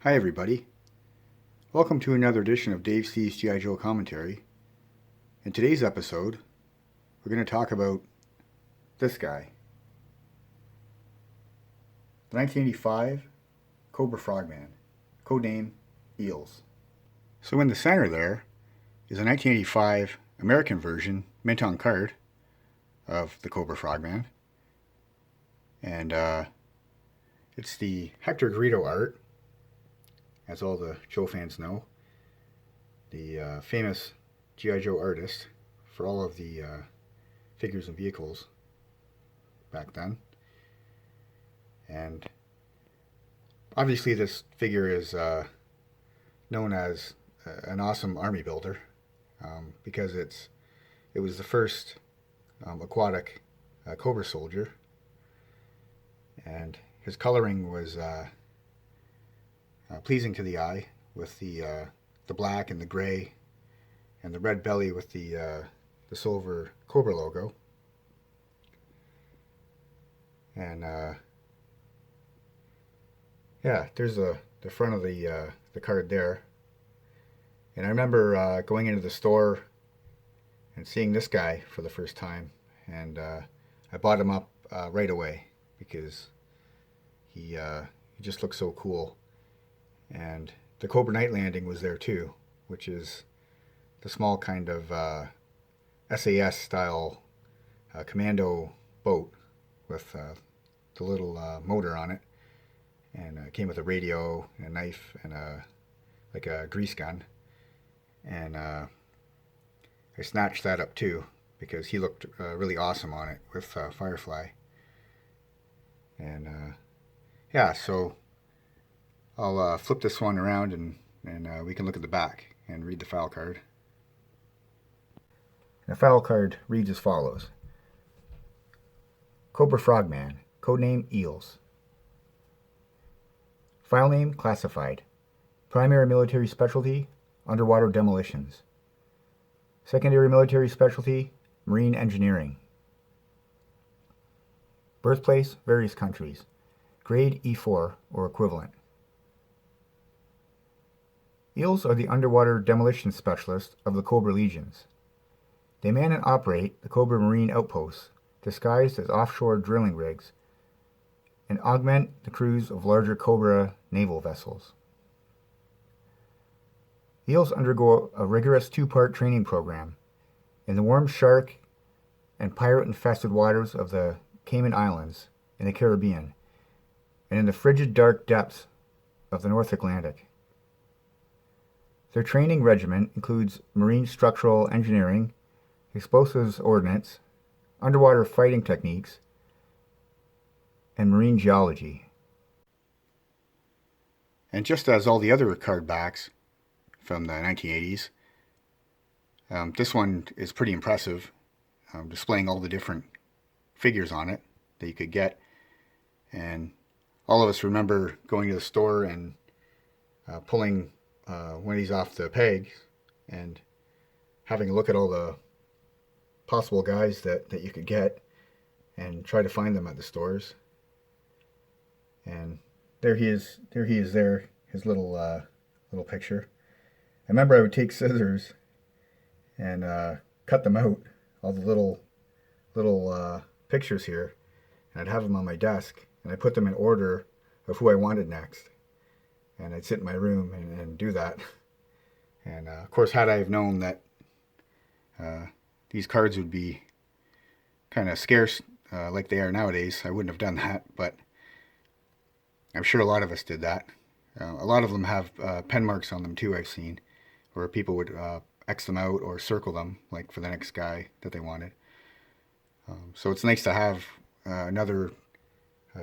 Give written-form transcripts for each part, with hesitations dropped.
Hi everybody. Welcome to another edition of Dave C's G.I. Joe Commentary. In today's episode, we're going to talk about this guy. The 1985 Cobra Frogman, codename Eels. So in the center there is a 1985 American version, mint on card, of the Cobra Frogman. And it's the Hector Garrido art, as all the Joe fans know, the famous G.I. Joe artist for all of the figures and vehicles back then. And obviously this figure is known as an awesome army builder because it was the first aquatic Cobra soldier, and his coloring was pleasing to the eye, with the black and the gray and the red belly with the silver Cobra logo. And yeah, there's the front of the card there. And I remember going into the store and seeing this guy for the first time, and I bought him up right away because he just looked so cool. And the Cobra Night Landing was there too, which is the small kind of SAS style commando boat with the little motor on it, and it came with a radio and a knife and like a grease gun. And I snatched that up too because he looked really awesome on it with Firefly. And yeah, so I'll flip this one around and we can look at the back and read the file card. The file card reads as follows. Cobra Frogman, codename Eels. File name classified. Primary military specialty, underwater demolitions. Secondary military specialty, marine engineering. Birthplace, various countries. Grade E4 or equivalent. Eels are the underwater demolition specialists of the Cobra Legions. They man and operate the Cobra Marine outposts, disguised as offshore drilling rigs, and augment the crews of larger Cobra naval vessels. Eels undergo a rigorous two-part training program in the warm shark and pirate-infested waters of the Cayman Islands in the Caribbean, and in the frigid dark depths of the North Atlantic. Their training regimen includes marine structural engineering, explosives ordnance, underwater fighting techniques, and marine geology. And just as all the other card backs from the 1980s, this one is pretty impressive, displaying all the different figures on it that you could get. And all of us remember going to the store and pulling one of these off the pegs and having a look at all the possible guys that you could get and try to find them at the stores. And there he is there, his little picture. I remember I would take scissors and cut them out, all the little pictures here, and I'd have them on my desk, and I put them in order of who I wanted next. And I'd sit in my room and do that. And of course, had I have known that these cards would be kind of scarce like they are nowadays, I wouldn't have done that. But I'm sure a lot of us did that. A lot of them have pen marks on them too, I've seen, where people would X them out or circle them, like for the next guy that they wanted. So it's nice to have another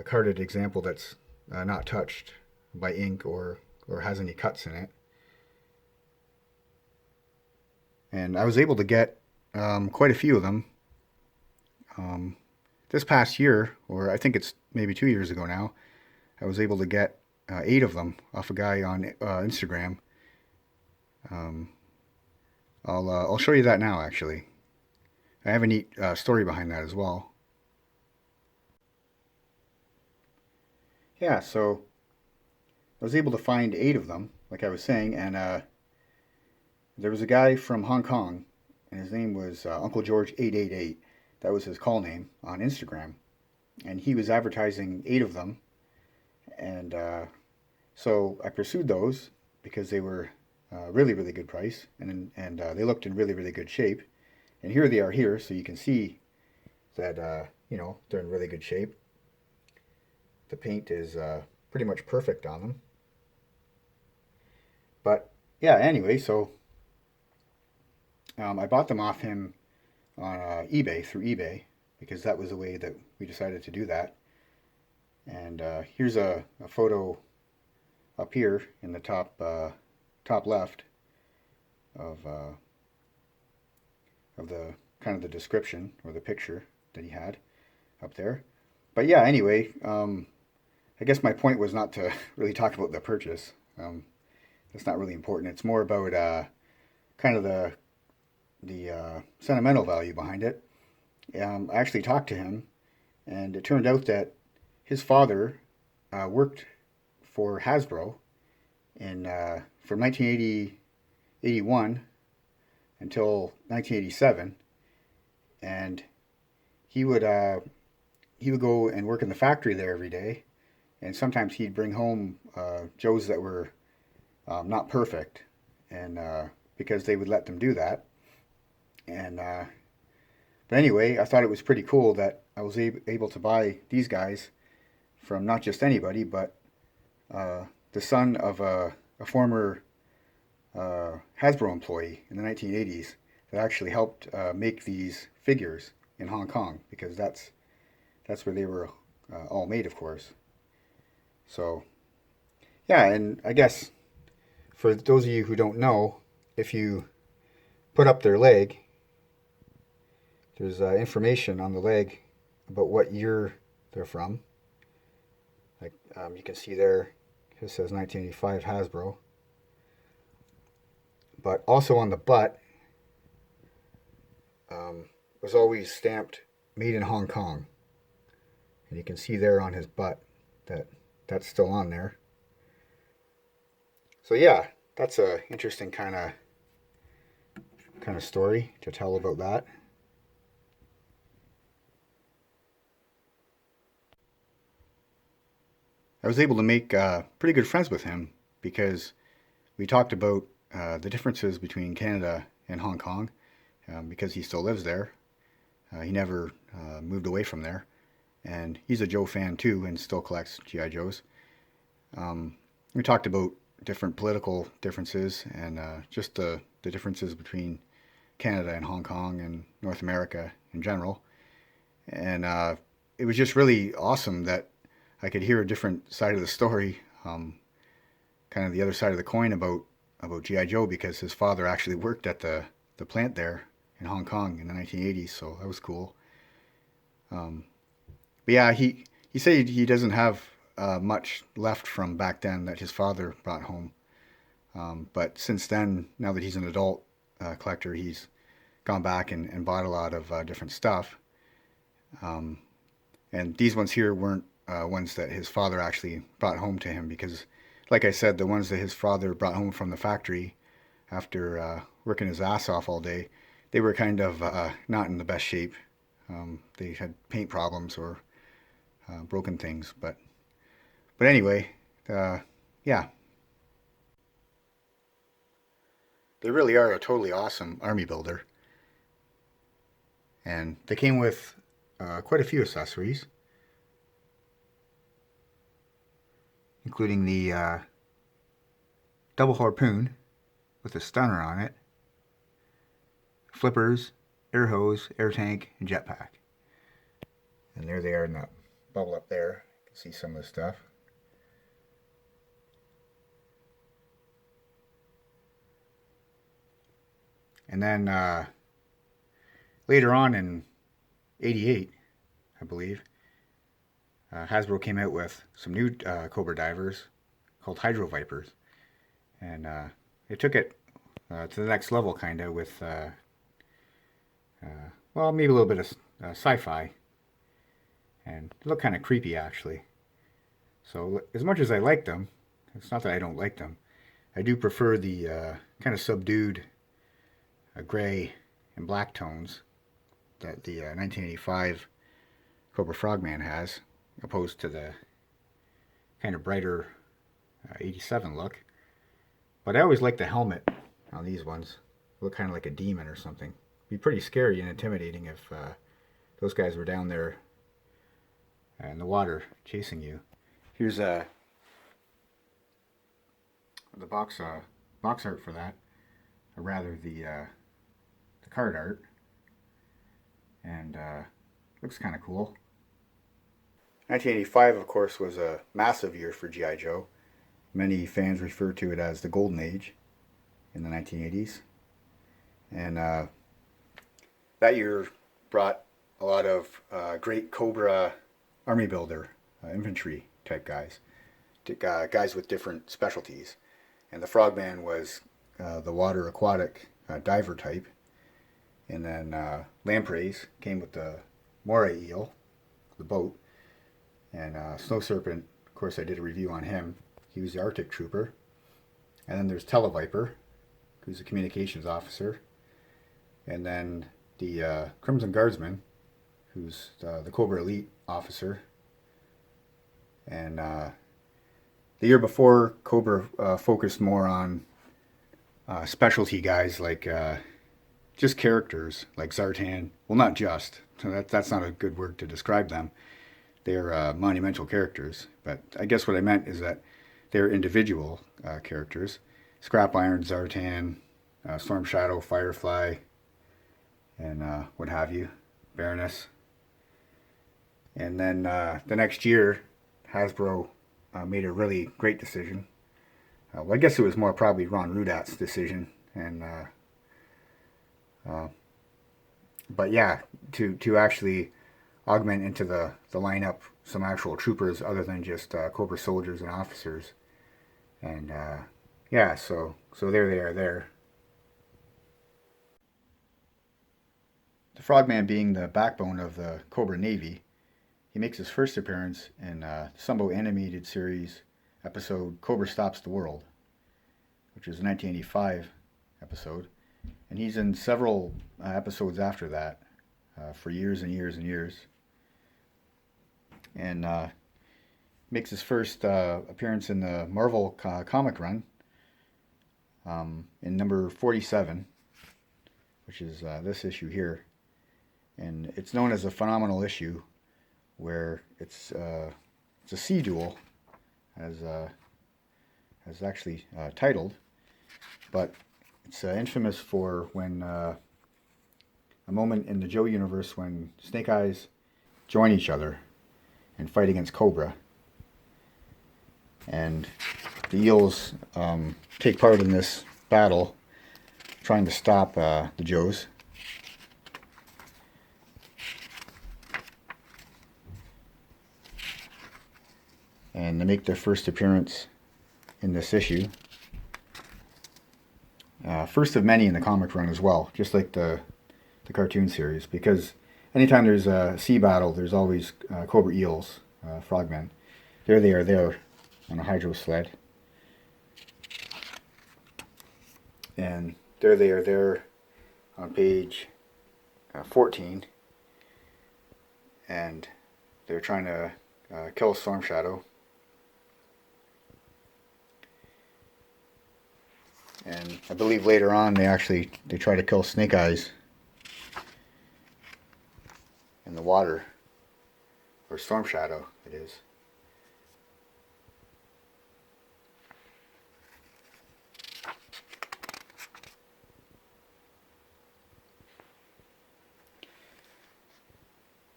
carded example that's not touched by ink or has any cuts in it. And I was able to get quite a few of them this past year, or I think it's maybe 2 years ago now. I was able to get 8 of them off a guy on Instagram. I'll show you that now, actually. I have a neat story behind that as well. Yeah, so was able to find 8 of them, like I was saying, and there was a guy from Hong Kong, and his name was Uncle George 888. That was his call name on Instagram, and he was advertising 8 of them, and so I pursued those because they were really, really good price, and they looked in really, really good shape. And here they are here, so you can see that they're in really good shape. The paint is pretty much perfect on them. But yeah, anyway, so I bought them off him on eBay, through eBay, because that was the way that we decided to do that. And here's a photo up here in the top left of the kind of the description or the picture that he had up there. But yeah, anyway, I guess my point was not to really talk about the purchase. That's not really important. It's more about kind of the sentimental value behind it. I actually talked to him, and it turned out that his father worked for Hasbro from 1981 until 1987, and he would go and work in the factory there every day, and sometimes he'd bring home Joes that were not perfect, and because they would let them do that. And but anyway, I thought it was pretty cool that I was able to buy these guys from not just anybody, but the son of a former Hasbro employee in the 1980s that actually helped make these figures in Hong Kong, because that's where they were all made, of course. So yeah, and I guess for those of you who don't know, if you put up their leg, there's information on the leg about what year they're from. Like you can see there, it says 1985 Hasbro. But also on the butt was always stamped "Made in Hong Kong," and you can see there on his butt that that's still on there. So yeah, that's a interesting kind of story to tell about that. I was able to make pretty good friends with him because we talked about the differences between Canada and Hong Kong, because he still lives there. He never moved away from there, and he's a Joe fan too and still collects G.I. Joes. We talked about different political differences and just the differences between Canada and Hong Kong and North America in general. And it was just really awesome that I could hear a different side of the story, kind of the other side of the coin about G.I. Joe, because his father actually worked at the plant there in Hong Kong in the 1980s, so that was cool. But yeah, he said he doesn't have much left from back then that his father brought home. But since then, now that he's an adult collector, he's gone back and bought a lot of different stuff. And these ones here weren't ones that his father actually brought home to him, because, like I said, the ones that his father brought home from the factory after working his ass off all day, they were kind of not in the best shape. They had paint problems or broken things, but anyway, yeah, they really are a totally awesome army builder, and they came with quite a few accessories, including the double harpoon with a stunner on it, flippers, air hose, air tank, and jetpack. And there they are in that bubble up there. You can see some of the stuff. And then later on in '88, I believe, Hasbro came out with some new Cobra divers called Hydro Vipers. And they took it to the next level, kind of, with, well, maybe a little bit of sci-fi. And it looked kind of creepy, actually. So as much as I liked them, It's not that I don't like them. I do prefer the kind of subdued gray and black tones that the 1985 Cobra Frogman has, opposed to the kind of brighter 87 look. But I always like the helmet on these ones. Look kind of like a demon or something. Be pretty scary and intimidating if those guys were down there in the water chasing you. Here's the box art for that, or rather the card art, and looks kind of cool. 1985, of course, was a massive year for G.I. Joe. Many fans refer to it as the golden age in the 1980s. And that year brought a lot of great Cobra army builder, infantry type guys, guys with different specialties. And the Frogman was the water aquatic diver type. And then Lampreys came with the moray eel, the boat. And Snow Serpent, of course, I did a review on him. He was the Arctic Trooper. And then there's Televiper, who's a communications officer. And then the Crimson Guardsman, who's the Cobra Elite officer. And the year before, Cobra focused more on specialty guys, like just characters like Zartan. Well, not just. So that's not a good word to describe them. They're monumental characters. But I guess what I meant is that they're individual characters. Scrap Iron, Zartan, Storm Shadow, Firefly, and what have you, Baroness. And then the next year, Hasbro made a really great decision. Well, I guess it was more probably Ron Rudat's decision. And but yeah, to actually augment into the lineup some actual troopers other than just Cobra soldiers and officers. And yeah, so there they are there. The Frogman being the backbone of the Cobra Navy, he makes his first appearance in the Sunbow animated series episode Cobra Stops the World, which is a 1985 episode. And he's in several episodes after that for years and years and years. And makes his first appearance in the Marvel comic run in number 47, which is this issue here. And it's known as a phenomenal issue, where it's a sea duel, as actually titled, but it's infamous for when a moment in the Joe universe when Snake Eyes join each other and fight against Cobra. And the Eels take part in this battle, trying to stop the Joes. And they make their first appearance in this issue. First of many in the comic run as well, just like the cartoon series, because anytime there's a sea battle, there's always Cobra Eels, frogmen. There they are there on a hydro sled. And there they are there on page 14. And they're trying to kill Storm Shadow. And I believe later on they try to kill Snake Eyes in the water, or Storm Shadow it is.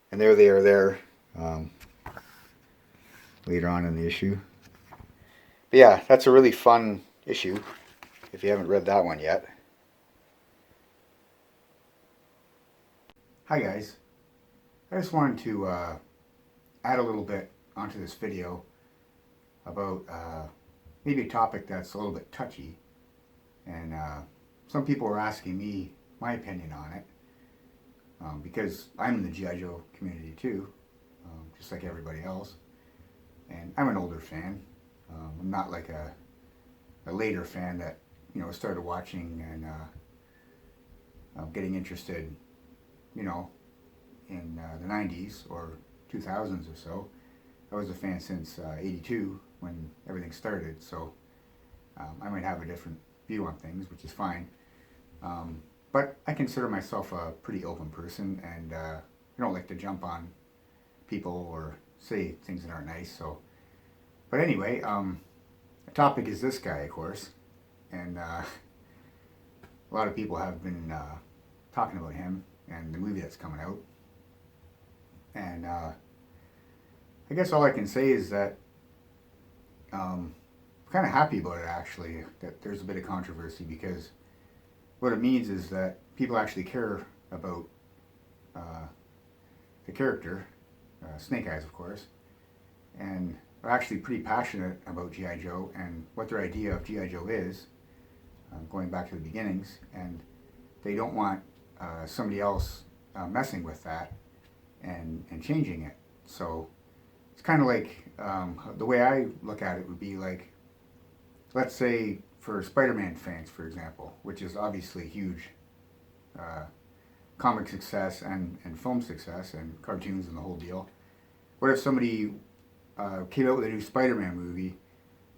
And there they are there later on in the issue. But yeah, that's a really fun issue if you haven't read that one yet. Hi guys, I just wanted to add a little bit onto this video about maybe a topic that's a little bit touchy, and some people are asking me my opinion on it, because I'm in the G.I. Joe community too, just like everybody else, and I'm an older fan, I'm not like a later fan that started watching and getting interested, you know, in the 90s or 2000s or so. I was a fan since '82 when everything started, so I might have a different view on things, which is fine. But I consider myself a pretty open person, and I don't like to jump on people or say things that aren't nice. So, but anyway, the topic is this guy, of course, and a lot of people have been talking about him and the movie that's coming out. And I guess all I can say is that I'm kind of happy about it actually, that there's a bit of controversy because what it means is that people actually care about uh, the character, Snake Eyes, of course, and are actually pretty passionate about G.I. Joe and what their idea of G.I. Joe is, going back to the beginnings, and they don't want somebody else messing with that and changing it. So it's kind of like the way I look at it would be like, let's say for Spider-Man fans, for example, which is obviously a huge uh, comic success and film success and cartoons and the whole deal. What if somebody came out with a new Spider-Man movie,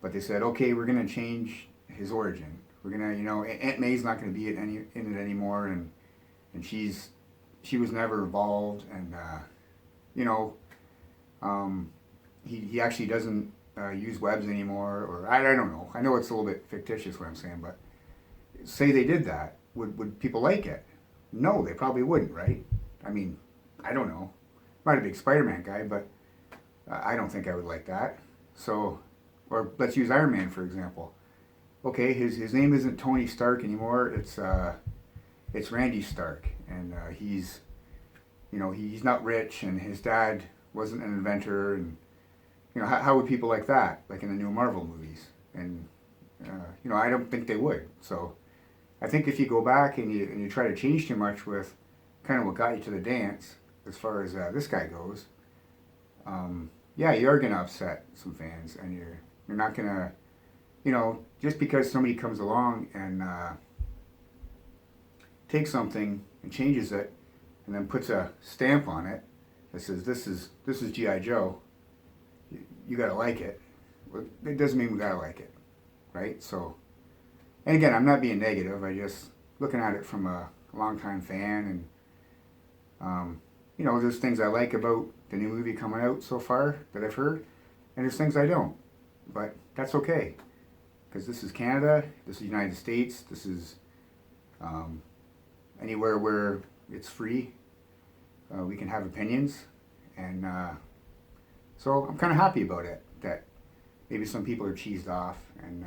but they said, okay, we're going to change his origin. We're going to, Aunt May's not going to be in it anymore, and she was never involved, and you know, he actually doesn't use webs anymore, or I don't know. I know it's a little bit fictitious what I'm saying, but say they did that, would people like it? No, they probably wouldn't, right? I mean, I don't know. I'm not a big Spider-Man guy, but I don't think I would like that. So, or let's use Iron Man for example. Okay, his name isn't Tony Stark anymore. It's Randy Stark, and he's not rich, and his dad wasn't an inventor, and how would people like that, like in the new Marvel movies? And I don't think they would. So I think if you go back and you try to change too much with kind of what got you to the dance, as far as this guy goes, yeah, you are gonna upset some fans, and you're not gonna, just because somebody comes along and takes something and changes it, and then puts a stamp on it that says this is GI Joe. You gotta like it. Well, it doesn't mean we gotta like it, right? So, and again, I'm not being negative. I just looking at it from a longtime fan, and there's things I like about the new movie coming out so far that I've heard, and there's things I don't. But that's okay, because this is Canada, this is the United States, this is anywhere where it's free. We can have opinions, and so I'm kind of happy about it. That maybe some people are cheesed off and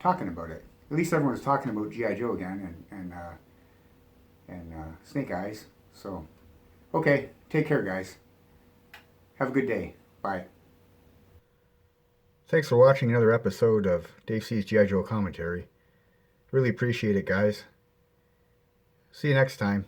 talking about it. At least everyone's talking about GI Joe again and Snake Eyes. So okay, take care, guys. Have a good day. Bye. Thanks for watching another episode of Dave C's G.I. Joe commentary. Really appreciate it, guys. See you next time.